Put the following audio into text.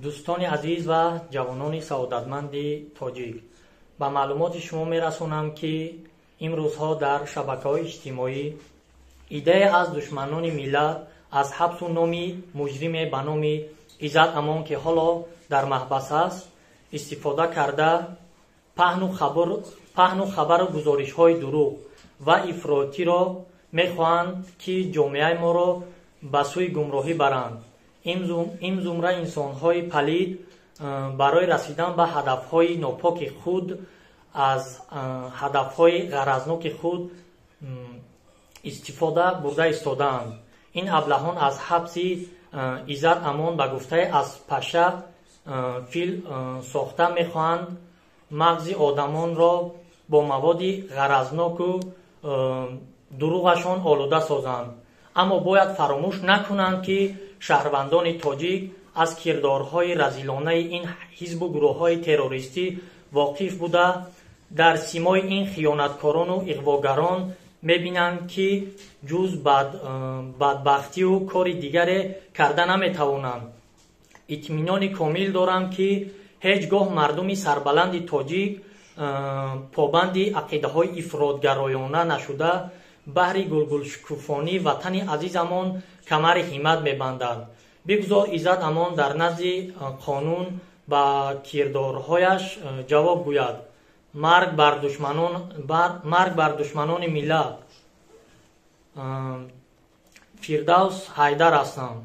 دوستان عزیز و جوانان سعادتمند تاجیک، با معلومات شما میرسونم که امروزها در شبکه‌های اجتماعی ایده از دشمنان ملت از حبس و نامی مجرم به نام عزت امان که حالا در محبس است استفاده کرده پهن و خبر و گزارش‌های دروغ و افراطی را می‌خواهند که جامعه ما را به سوی گمراهی برند. این زمره انسان‌های پلید برای رسیدن به هدف‌های ناپاک خود از هدف‌های غرضناک خود استفاده برده ایستادند. این ابلهان از حبس عزت امان به گفته از پشه فیل ساخته می‌خواهند مغز آدمان را با مواد غرضناک و دروغشان آلوده سازند. اما باید فراموش نکنند که شهروندان تاجیک از کردارهای رذیلانه این حزب و گروه‌های تروریستی واقف بوده در سیمای این خیانتکاران و اغواگران می‌بینند که جز بدبختی و کار دیگری کرده نمی‌توانند. اطمینان کامل دارم که هیچگاه مردم سربلند تاجیک پابند عقیده‌های افراطگرایانه نشده بهر گلگلشکوفانی وطن عزیزمان کمر همت می‌بندند. بگذار عزت امان در نزد قانون با کردارهایش جواب گوید. مرگ بر دشمنان ملت. فردوس حیدر هستم.